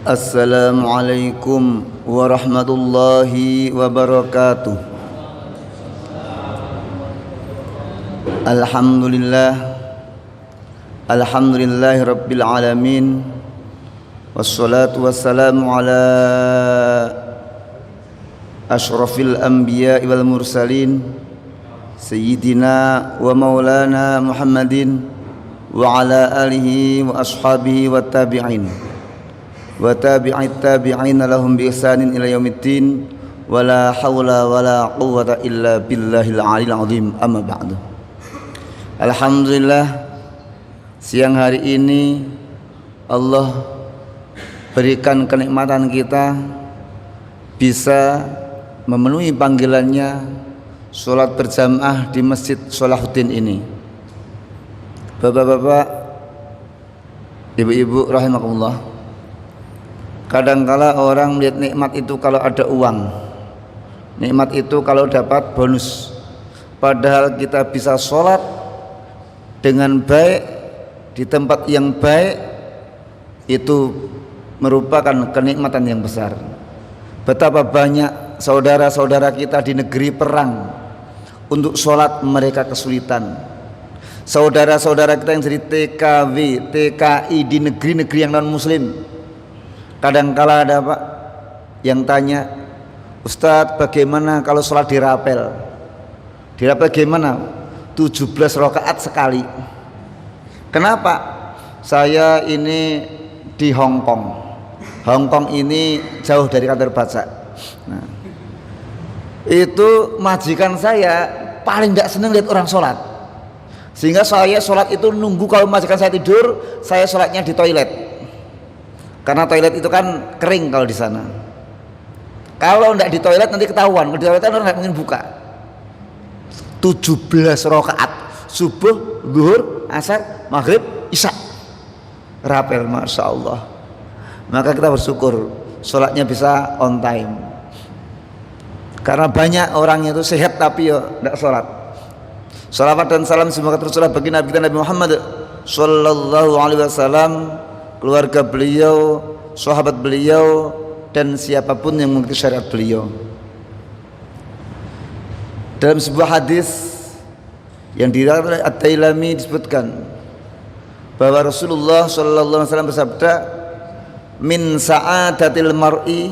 Assalamualaikum warahmatullahi wabarakatuh. Alhamdulillahi rabbil alamin. Wassalatu wassalamu ala asyrafil anbiya wal mursalin Sayyidina wa maulana Muhammadin wa ala alihi wa ashabihi wa tabi'in wa tabi'it tabi'ina lahum bi ihsanin ila yaumiddin wa la hawla wa la quwwata illa billahil aliyil azim. Amma ba'du. Alhamdulillah, siang hari ini Allah berikan kenikmatan kita bisa memenuhi panggilannya sholat berjamaah di Masjid Sholahuddin ini. Bapak-bapak, ibu-ibu rahimakumullah, kadangkala orang melihat nikmat itu kalau ada uang, nikmat itu kalau dapat bonus. Padahal kita bisa sholat dengan baik di tempat yang baik, itu merupakan kenikmatan yang besar. Betapa banyak saudara-saudara kita di negeri perang, untuk sholat mereka kesulitan. Saudara-saudara kita yang jadi TKW, TKI di negeri-negeri yang non muslim, kadangkala ada Pak yang tanya, Ustadz bagaimana kalau sholat dirapel? Dirapel gimana? 17 rakaat sekali. Kenapa? Saya ini di Hong Kong. Hong Kong ini jauh dari kantor baca. Nah, itu majikan saya paling tidak senang lihat orang sholat, sehingga saya sholat itu nunggu kalau majikan saya tidur, saya sholatnya di toilet. Karena toilet itu kan kering kalau di sana. Kalau tidak di toilet nanti ketahuan. Kalau di toilet orang nggak mungkin buka. 17 rakaat, subuh, zuhur, asar, maghrib, isya, rapel, masya Allah. Maka kita bersyukur sholatnya bisa on time. Karena banyak orang itu sehat tapi ya tidak sholat. Salawat dan salam semoga tercurah bagi Nabi kita Nabi Muhammad Sallallahu Alaihi Wasallam, keluarga beliau, sahabat beliau, dan siapapun yang mengikuti syariat beliau. Dalam sebuah hadis yang diriwayatkan oleh At-Tailami disebutkan bahwa Rasulullah Sallallahu Alaihi Wasallam bersabda, min sa'adatil mar'i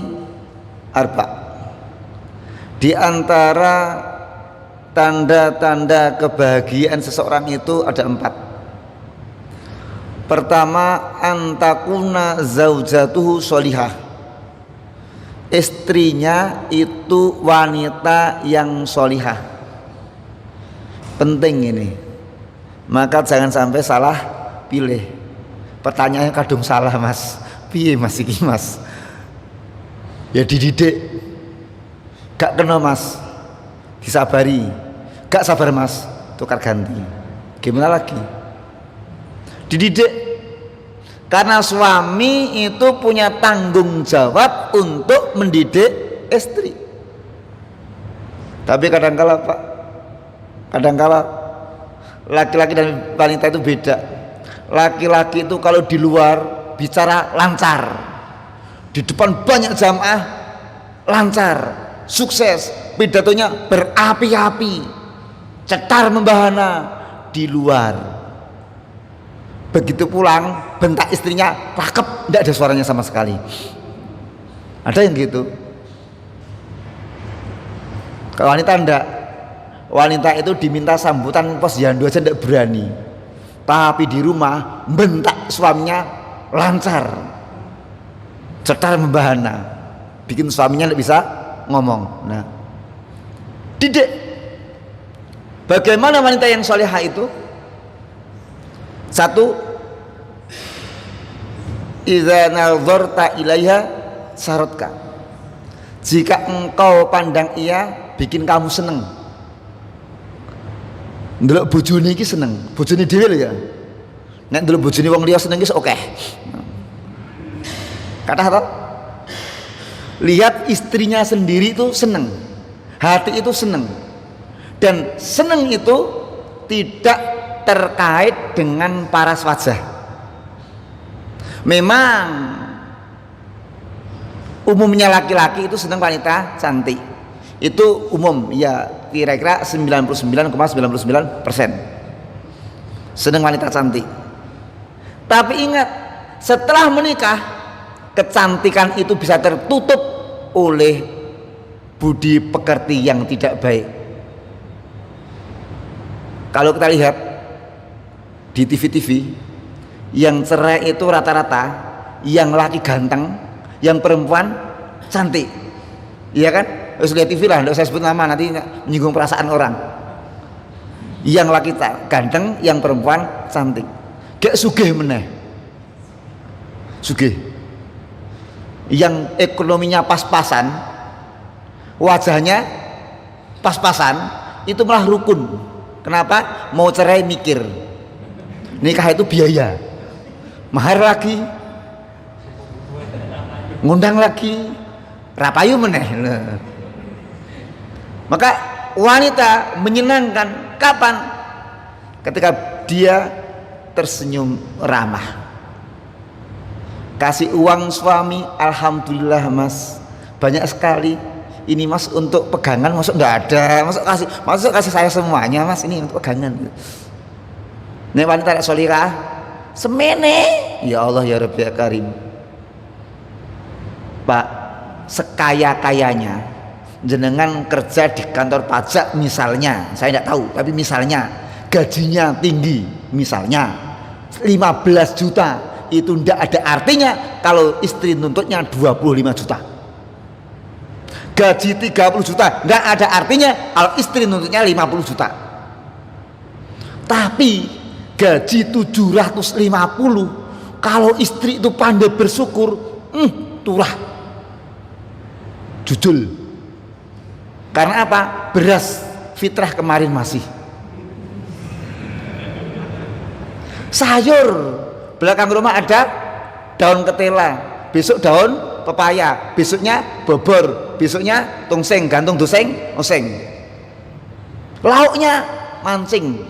arba', di antara tanda-tanda kebahagiaan seseorang itu ada 4. Pertama, antakuna zaujatuhu sholihah, istrinya itu wanita yang sholihah. Penting ini, maka jangan sampai salah pilih. Pertanyaannya kadung salah mas, piye mas iki mas? Ya dididik, gak kena mas, disabari, gak sabar mas, tukar ganti. Gimana lagi? Dididik, karena suami itu punya tanggung jawab untuk mendidik istri. Tapi kadangkala Pak, kadangkala laki-laki dan wanita itu beda. Laki-laki itu kalau di luar bicara lancar, di depan banyak jamaah lancar, sukses, pidatonya berapi-api, cetar membahana. Di luar begitu pulang bentak istrinya rakep, tidak ada suaranya sama sekali. Ada yang gitu. Kalau wanita enggak, wanita itu diminta sambutan posyandu aja tidak berani, tapi di rumah bentak suaminya lancar, cetar membahana, bikin suaminya tidak bisa ngomong. Nah, didik. Bagaimana wanita yang solehah itu? Satu, idza nazarta ilaiha sarotka, jika engkau pandang ia bikin kamu seneng. Ndelok bojone iki seneng, bojone dhewe lho ya. Nek ndelok bojone wong liya seneng wis akeh. Kathah to? Lihat istrinya sendiri itu seneng, hati itu seneng. Dan seneng itu tidak terkait dengan paras wajah. Memang umumnya laki-laki itu senang wanita cantik. Itu umum ya, kira-kira 99,99% senang wanita cantik. Tapi ingat, setelah menikah kecantikan itu bisa tertutup oleh budi pekerti yang tidak baik. Kalau kita lihat di TV-TV, yang cerai itu rata-rata yang laki ganteng, yang perempuan cantik, iya kan? Harus lihat TV lah, nggak usah sebut nama, nanti menyinggung perasaan orang. Yang laki ganteng, yang perempuan cantik. Gak sugih meneh, sugih. Yang ekonominya pas-pasan, wajahnya pas-pasan, itu malah rukun. Kenapa? Mau cerai mikir, nikah itu biaya, mahar lagi, ngundang lagi, rapayu meneh. Maka wanita menyenangkan kapan? Ketika dia tersenyum ramah, kasih uang suami, alhamdulillah mas, banyak sekali ini mas untuk pegangan, masuk nggak ada, masuk kasih saya semuanya mas, ini untuk pegangan. Nek wanita solihah semene, ya Allah ya Rabbi ya Karim. Pak, sekaya-kayanya jenengan kerja di kantor pajak misalnya, saya tidak tahu, tapi misalnya gajinya tinggi, misalnya 15 juta, itu tidak ada artinya kalau istri nuntutnya 25 juta. Gaji 30 juta tidak ada artinya kalau istri nuntutnya 50 juta. Tapi gaji 750, kalau istri itu pandai bersyukur, turah jujul. Karena apa? Beras fitrah kemarin masih. Sayur belakang rumah ada daun ketela, besok daun pepaya, besoknya bobor, besoknya tongseng, gantung doseng, oseng. Lauknya mancing,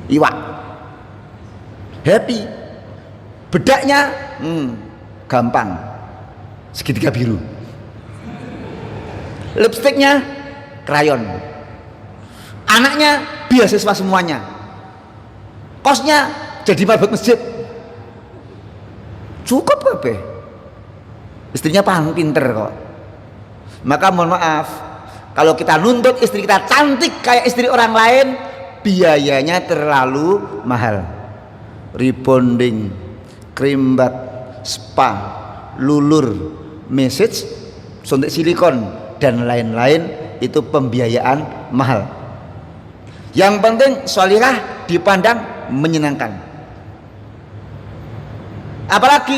iwak. Happy. Bedaknya gampang, segitiga biru. Lipstiknya krayon. Anaknya beasiswa semuanya. Kosnya jadi mabuk masjid. Cukup kabeh. Istrinya paham pinter kok. Maka mohon maaf, kalau kita nuntut istri kita cantik kayak istri orang lain, biayanya terlalu mahal. Rebonding, krim bat, spa, lulur, massage, suntik silikon, dan lain-lain, itu pembiayaan mahal. Yang penting sholihah dipandang menyenangkan. Apalagi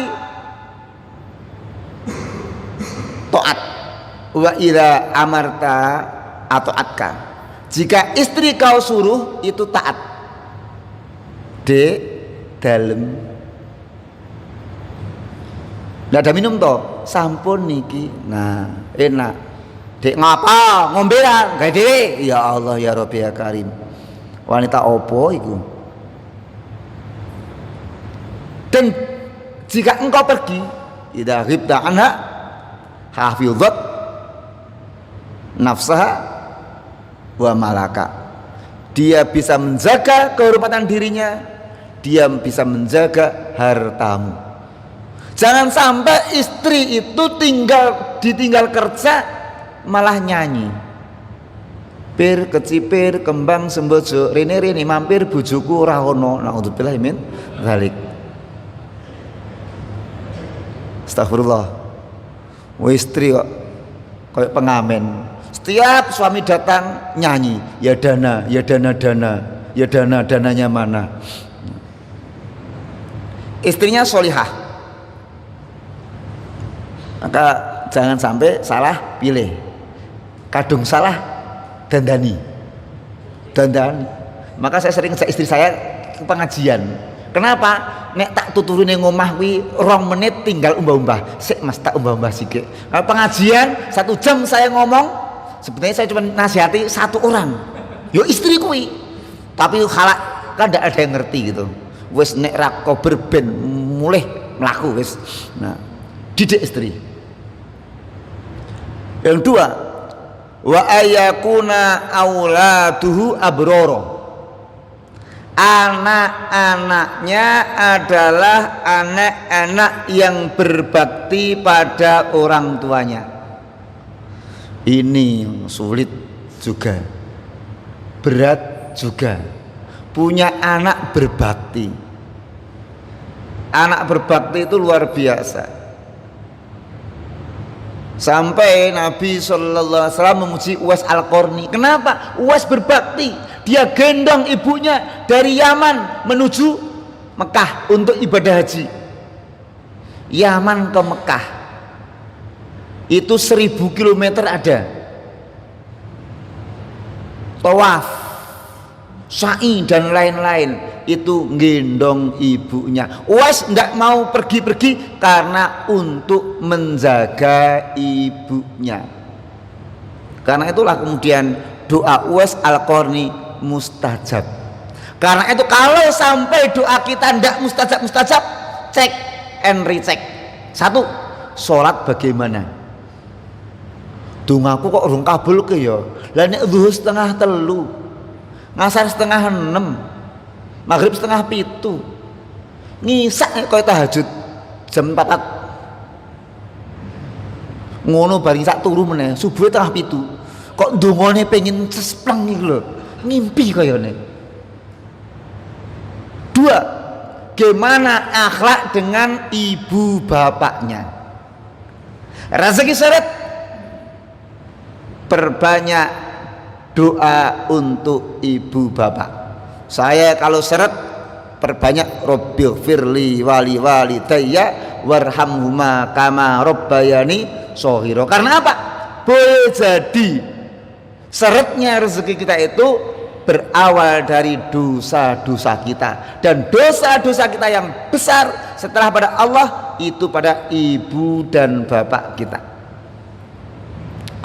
taat. Wa idza amarta atau atka, jika istri kau suruh itu taat. Dalem nggak ada minum toh, sampun niki, nah enak. Dek ngapa ngombe lah gawe dhewe, ya Allah ya Rabbi ya Karim. Wanita opo iku? Dan jika engkau pergi, idza ghibta anha hafizat nafsaha wa malaka. Dia bisa menjaga kehormatan dirinya, dia bisa menjaga hartamu. Jangan sampai istri itu ditinggal kerja malah nyanyi, pir kecipir kembang sembojo rene mampir bojoku ora ono, naudzubillah min dzalik. Astagfirullah. Istri kok kayak pengamen, setiap suami datang nyanyi, ya dana, ya dana, ya dana, dananya mana. Istrinya solihah, maka jangan sampai salah pilih. Kadung salah dandani. Maka saya sering ngajak istri saya ke pengajian. Kenapa? Nek tak tuturune ngomah kuwi 2 menit tinggal umbah-umbah. Sik Mas tak umbah-umbah sithik. Kalau pengajian 1 jam saya ngomong, sebenarnya saya cuma nasihati 1 orang. Yo istri kuwi. Tapi halak kan ndak ada yang ngerti gitu. Wis nek ra kober ben mulih mlaku wis. Nah, didik istri. Yang dua, wa ayakuna auladuhu abroro, anak-anaknya adalah anak-anak yang berbakti pada orang tuanya. Ini sulit juga, berat juga, punya anak berbakti. Anak berbakti itu luar biasa. Sampai Nabi SAW memuji Uwais Al-Qarni. Kenapa? Uwais berbakti. Dia gendong ibunya dari Yaman menuju Mekah untuk ibadah haji. Yaman ke Mekah itu 1000 km ada. Tawaf, sa'i dan lain-lain, itu gendong ibunya. Uwais enggak mau pergi-pergi karena untuk menjaga ibunya. Karena itulah kemudian doa Uwais Al-Qarni mustajab. Karena itu kalau sampai doa kita enggak mustajab, cek and recheck. Satu, sholat bagaimana? Dungaku kok urung kabul ke ya? Lah nek zuhur 3:30, ngasar 5:30, maghrib 6:30, ngisak koyo tahajud jam 4 ngono bareng sak turu meneh subuh 3:30 kok ndongane pengen cespleng iki lho, ngimpi kayane. Dua, gimana akhlak dengan ibu bapaknya. Rezeki seret, perbanyak doa untuk ibu bapak. Saya kalau seret perbanyak Rabbighfirli wali walidayya warhamhuma kama rabbayani shaghira. Karena apa? Boleh jadi seretnya rezeki kita itu berawal dari dosa-dosa kita, dan dosa-dosa kita yang besar setelah pada Allah itu pada ibu dan bapak kita.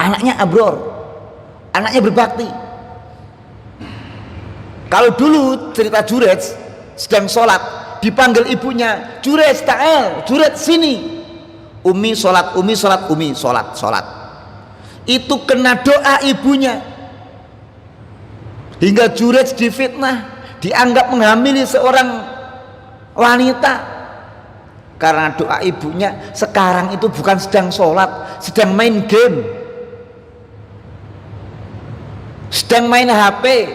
Anaknya abror, anaknya berbakti. Kalau dulu cerita Jurej sedang sholat, dipanggil ibunya, Jurej ta'al, Jurej sini. Umi sholat, Umi sholat, Umi sholat, sholat. Itu kena doa ibunya, hingga Jurej difitnah, dianggap menghamili seorang wanita karena doa ibunya. Sekarang itu bukan sedang sholat, sedang main game, sedang main HP,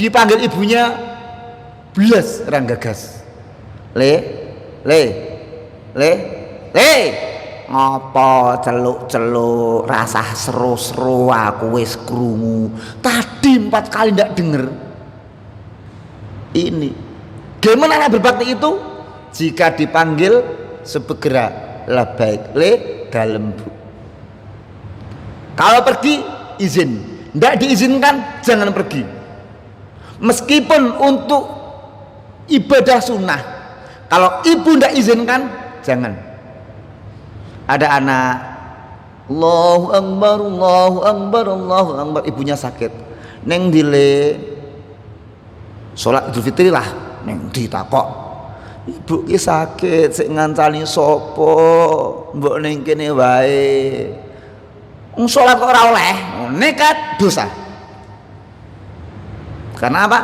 dipanggil ibunya belas orang gagas, le ngopo celuk-celuk rasah seru-seru, aku wis krungu tadi 4 kali ndak denger. Ini gimana anak berbakti itu? Jika dipanggil segera labaik le dalem bu. Kalau pergi izin, ndak diizinkan jangan pergi. Meskipun untuk ibadah sunnah, kalau ibu tidak izinkan jangan. Ada anak Allahu Akbar, Allahu Akbar, Allahu Akbar, ibunya sakit, neng dile sholat Idul Fitri lah, neng ditakok, ibu ki sakit, sik ngancani sopo, mbok neng kene wae, sholat kok ora oleh, nekat dosa. Karena apa?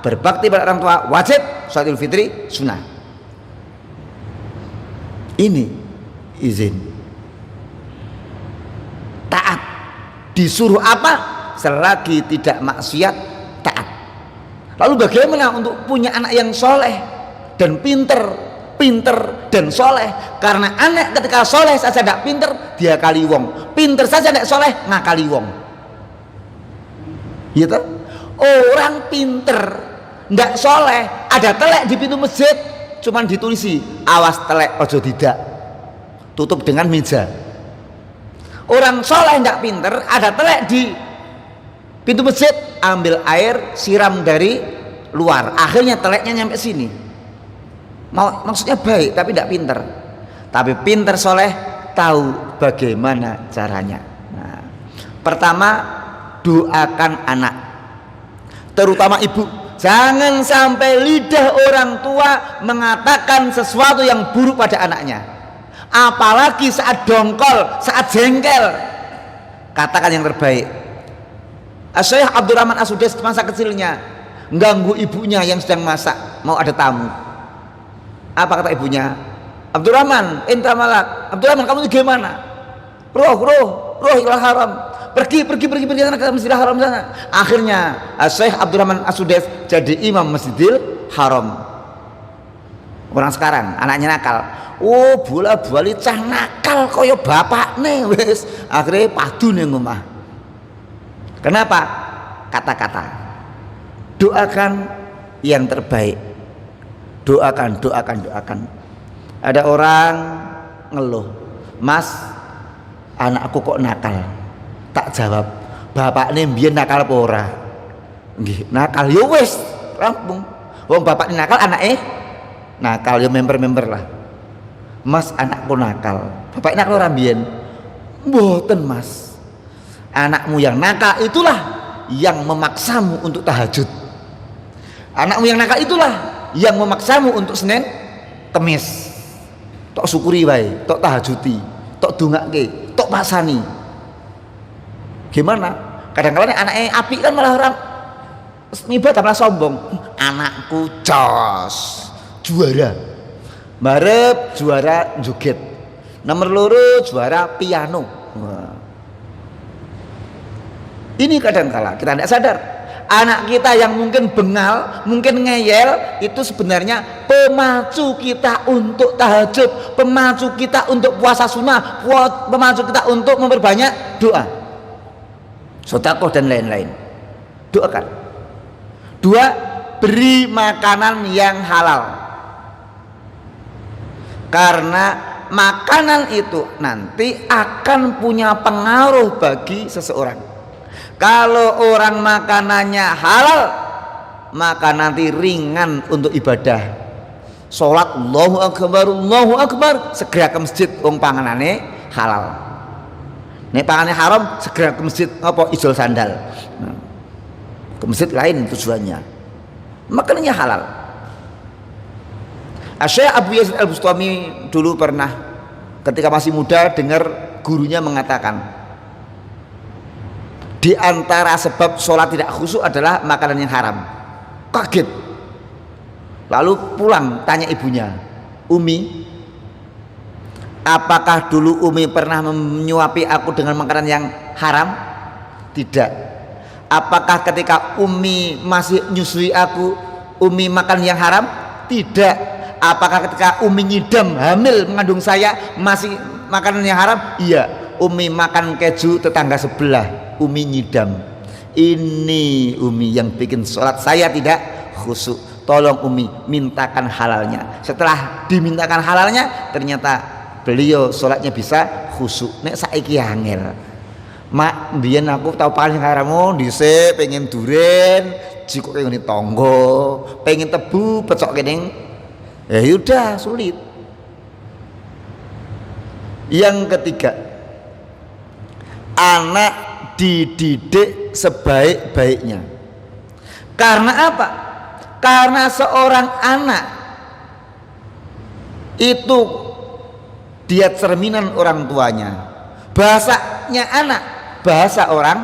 Berbakti pada orang tua wajib, sholat Idul Fitri sunnah. Ini izin, taat, disuruh apa selagi tidak maksiat, taat. Lalu bagaimana untuk punya anak yang soleh dan pinter dan soleh? Karena anak ketika soleh saja tidak pinter, dia kali wong, pinter saja tidak soleh, ngakali wong, gitu. Orang pinter ndak soleh, ada telek di pintu masjid, cuman ditulisi awas telek ojo tidak, tutup dengan meja. Orang soleh ndak pinter, ada telek di pintu masjid, ambil air siram dari luar, akhirnya teleknya nyampe sini. Maksudnya baik tapi ndak pinter. Tapi pinter soleh tahu bagaimana caranya. Nah, pertama, doakan anak, terutama ibu. Jangan sampai lidah orang tua mengatakan sesuatu yang buruk pada anaknya, apalagi saat dongkol, saat jengkel. katakan yang terbaik. Syekh Abdurrahman As-Sudais masa kecilnya ganggu ibunya yang sedang masak, mau ada tamu. Apa kata ibunya? Abdurrahman, enta malak. Abdurrahman, kamu itu gimana? Roh ilah haram. Pergi sana ke Masjidil Haram sana. Akhirnya Syekh Abdurrahman As-Sudais jadi imam Masjidil Haram. Orang sekarang anaknya nakal. Oh, bola-bali cah nakal kaya bapakne wis. Akhirnya padu ning omah. Kenapa? Kata-kata. Doakan yang terbaik. Doakan. Ada orang ngeluh, "Mas, anakku kok nakal." Tak jawab, "Bapakne mbiyen nakal apa ora?" Nggih, nakal ya wis, rampung. Wong bapakne nakal, anake nakal ya member lah. "Mas, anakku nakal." "Bapaknya nakal ora mbiyen?" "Mboten, Mas." Anakmu yang nakal itulah yang memaksamu untuk tahajud. Anakmu yang nakal itulah yang memaksamu untuk Senin Kemis. Tok syukuri wae, tok tahajuti, tok dongake, tok pasani. Gimana? Kadang-kadang anaknya apik kan malah orang ngibadah malah sombong. "Anakku jos, juara." Marep juara joget. Nomor loro juara piano. Wah. Ini kadang-kala kita tidak sadar. Anak kita yang mungkin bengal, mungkin ngeyel, itu sebenarnya pemacu kita untuk tahajud, pemacu kita untuk puasa sunnah, pemacu kita untuk memperbanyak doa, sedekah dan lain-lain. Doakan. 2, beri makanan yang halal. Karena makanan itu nanti akan punya pengaruh bagi seseorang. Kalau orang makanannya halal, maka nanti ringan untuk ibadah. Sholat Allahu Akbar, segera ke masjid, wong panganane halal. Nek panganane haram, segera ke masjid, apa ijol sandal. Ke masjid lain tujuannya. Makanannya halal. Syekh Abu Yazid Al-Bustami dulu pernah ketika masih muda dengar gurunya mengatakan, di antara sebab sholat tidak khusyuk adalah makanan yang haram. Kaget. Lalu pulang tanya ibunya, "Umi, apakah dulu Umi pernah menyuapi aku dengan makanan yang haram?" "Tidak." "Apakah ketika Umi masih nyusui aku, Umi makan yang haram?" "Tidak." "Apakah ketika Umi ngidam hamil mengandung saya masih makanan yang haram?" "Iya." "Umi makan keju tetangga sebelah, Umi nyidam." Ini Umi yang bikin sholat saya tidak khusyuk. Tolong Umi mintakan halalnya. Setelah dimintakan halalnya, ternyata beliau sholatnya bisa khusyuk. Nek saiki angel. "Mak, mbiyen aku tau paling haram dhisik pengen duren, jiko kene tonggo, pengen tebu pecok kene." Ya udah, sulit. Yang ketiga, anak dididik sebaik-baiknya. Karena apa? Karena seorang anak itu dia cerminan orang tuanya. Bahasanya anak, bahasa orang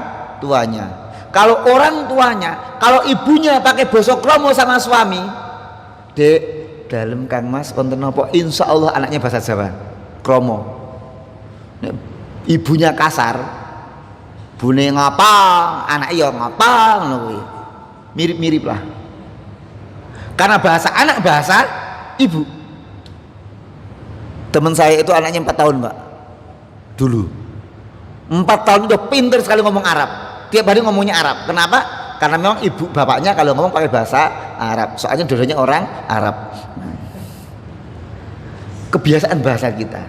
tuanya. Kalau orang tuanya, kalau ibunya pakai basa kromo sama suami, "Dek, dalem Kang Mas wonten napa?" Insya Allah anaknya bahasa Jawa kromo. Ibunya kasar, bune ngapa, anak iya ngapa, ngono kuwi. Mirip-mirip lah. Karena bahasa anak bahasa ibu. Teman saya itu anaknya 4 tahun, Pak. Dulu 4 tahun udah pinter sekali ngomong Arab. Tiap hari ngomongnya Arab. Kenapa? Karena memang ibu bapaknya kalau ngomong pakai bahasa Arab. Soalnya dua-duanya orang Arab. Kebiasaan bahasa kita.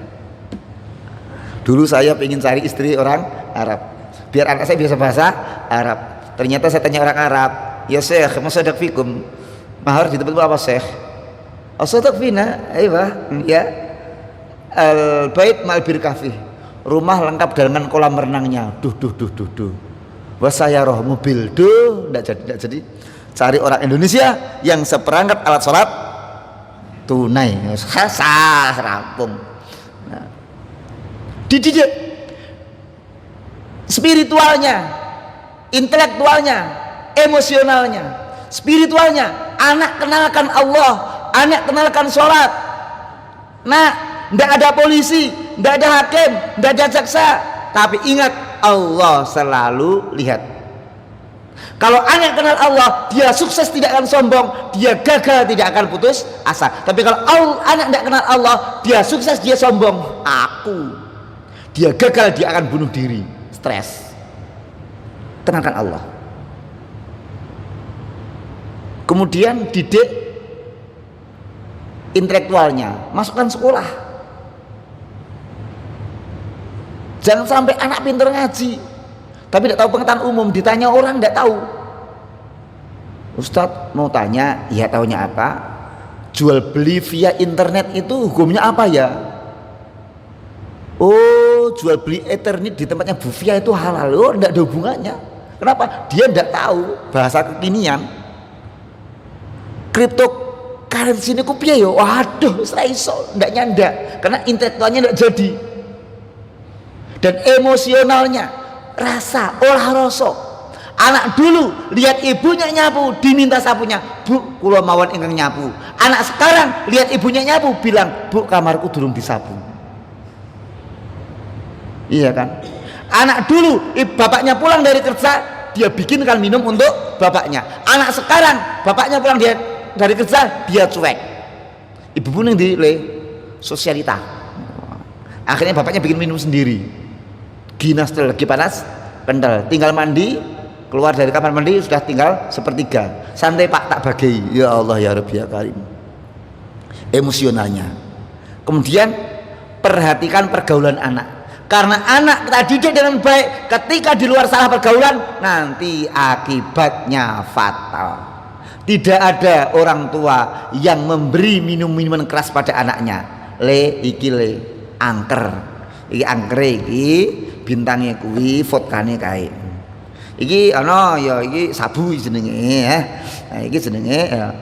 Dulu saya ingin cari istri orang Arab, biar anak saya bisa bahasa Arab. Ternyata saya tanya orang Arab, "Ya Syekh, masadak fikum, mahar di tempat apa Syekh?" "Asadak fina." "Aiyah." "Ya, al bait mal birkafi." Rumah lengkap dengan kolam renangnya. Duh. Wasayarah mobil. Duh, enggak jadi. Cari orang Indonesia yang seperangkat alat sholat tunai. Sah rampung. Nah, dididik spiritualnya, intelektualnya, emosionalnya. Spiritualnya, anak kenalkan Allah, anak kenalkan sholat. Nah, tidak ada polisi, tidak ada hakim, tidak ada jaksa, tapi ingat Allah selalu lihat. Kalau anak kenal Allah, dia sukses tidak akan sombong, dia gagal tidak akan putus asa. Tapi kalau anak tidak kenal Allah, dia sukses dia sombong, dia gagal dia akan bunuh diri, stres. Kenalkan Allah. Kemudian didik intelektualnya, masukkan sekolah. Jangan sampai anak pintar ngaji tapi tidak tahu pengetahuan umum, ditanya orang tidak tahu. Ustadz mau tanya, ya taunya apa? Jual beli via internet itu hukumnya apa ya? Oh, jual beli internet di tempatnya Bu Fia itu halal. Oh, tidak ada hubungannya. Kenapa? Dia tidak tahu bahasa kekinian. Cryptocurrency ini ku piye yo? Waduh, ora iso, ndak nyanda karena intelektualnya ndak jadi. Dan emosionalnya, rasa, olah rasa. Anak dulu lihat ibunya nyapu, diminta sapunya, "Bu, kula mawon ingkang nyapu." Anak sekarang lihat ibunya nyapu, bilang, "Bu, kamarku durung disapu." Iya kan? Anak dulu bapaknya pulang dari kerja, dia bikinkan minum untuk bapaknya. Anak sekarang bapaknya pulang dari kerja, dia cuek. Ibu pun yang di sosialita. Akhirnya bapaknya bikin minum sendiri. Ginastel lagi panas, kental. Tinggal mandi, keluar dari kamar mandi sudah tinggal sepertiga. Santai Pak, tak bagai. Ya Allah ya Rabbi ya Karim. Emosionalnya. Kemudian perhatikan pergaulan anak. Karena anak kita didik dengan baik, ketika di luar salah pergaulan, nanti akibatnya fatal. Tidak ada orang tua yang memberi minuman keras pada anaknya. Iki angker, iki angkere iki bintangnya kuwi, vodkane kae. Iki ana ya iki sabu jenenge ya. Nah, iki jenenge ya.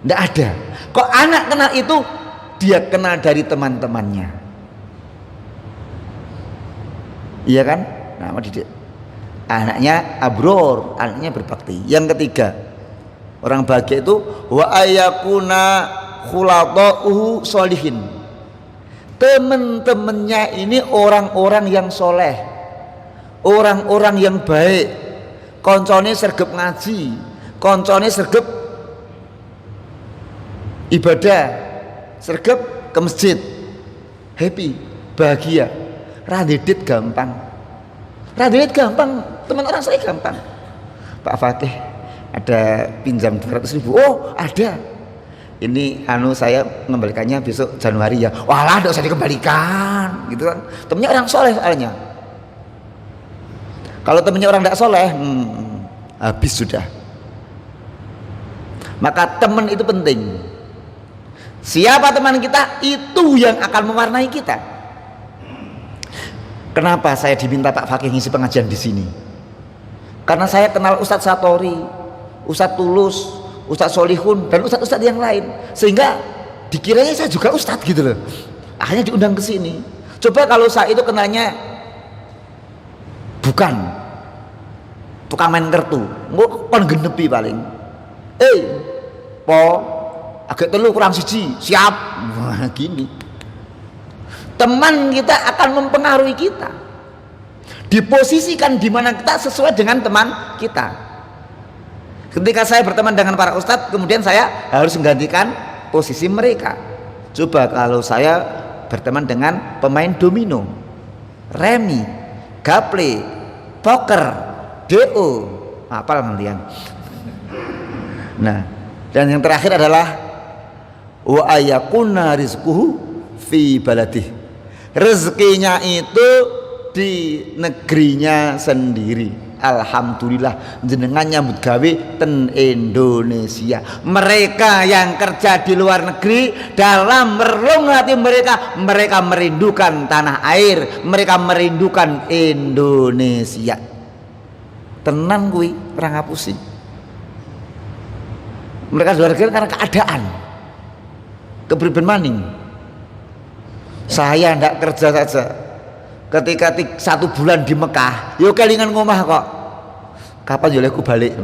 Ndak ada. Kok anak kenal itu, dia kenal dari teman-temannya. Iya kan? Nah, mau didik. Anaknya abror, anaknya berbakti. Yang ketiga, orang bahagia itu wa ayakuna khulatuhu sholihin. Teman-temannya ini orang-orang yang soleh, orang-orang yang baik. Koncone sergep ngaji, koncone sergep ibadah, sergep ke masjid, happy, bahagia. Radidit gampang, teman orang saya gampang. Pak Fatih ada pinjam 200.000. Oh ada, ini saya mengembalikannya besok Januari ya. Walah, tidak usah dikembalikan gitu kan. Temennya orang soleh soalnya. Kalau temennya orang tidak soleh, habis sudah. Maka teman itu penting. Siapa teman kita, itu yang akan mewarnai kita. Kenapa saya diminta Pak Fakih ngisi pengajian di sini? Karena saya kenal Ustadz Satori, Ustadz Tulus, Ustadz Solihun, dan Ustadz-Ustadz yang lain, sehingga dikiranya saya juga Ustadz gitu loh. Akhirnya diundang ke sini. Coba kalau saya itu kenalnya bukan tukang main kartu, kon genepi paling. Po, agak telu kurang siji, siap. Wah, gini. Teman kita akan mempengaruhi kita, diposisikan di mana kita sesuai dengan teman kita. Ketika saya berteman dengan para ustadz, kemudian saya harus menggantikan posisi mereka. Coba kalau saya berteman dengan pemain domino, remi, gaple, poker, do, apal kalian. Nah, dan yang terakhir adalah wa ayakuna rizquhu fi baladih. Rezekinya itu di negerinya sendiri. Alhamdulillah jenengan nyambut gawe ten Indonesia. Mereka yang kerja di luar negeri, dalam relung hati mereka merindukan tanah air, mereka merindukan Indonesia. Tenan kuwi ora ngapusi. Mereka di luar negeri karena keadaan kepribadian maning. Saya tidak kerja saja, ketika 1 bulan di Mekah, yo kelingan ngomah kok. Kapan yo aku balik?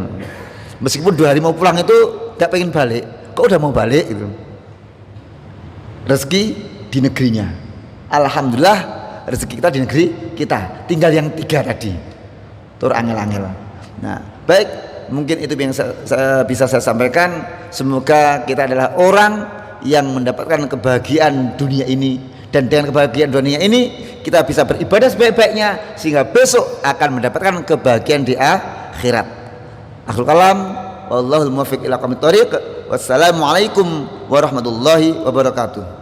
Meskipun 2 hari mau pulang itu gak pengen balik, kok udah mau balik gitu. Rezeki di negerinya. Alhamdulillah rezeki kita di negeri kita. Tinggal yang 3 tadi. Tur angel-angel. Nah, baik, mungkin itu yang bisa saya sampaikan. Semoga kita adalah orang yang mendapatkan kebahagiaan dunia ini, dan dengan kebahagiaan dunia ini kita bisa beribadah sebaik-baiknya sehingga besok akan mendapatkan kebahagiaan di akhirat. Akhirul kalam, wallahul muwaffiq ila aqwamit thoriq. Wassalamualaikum warahmatullahi wabarakatuh.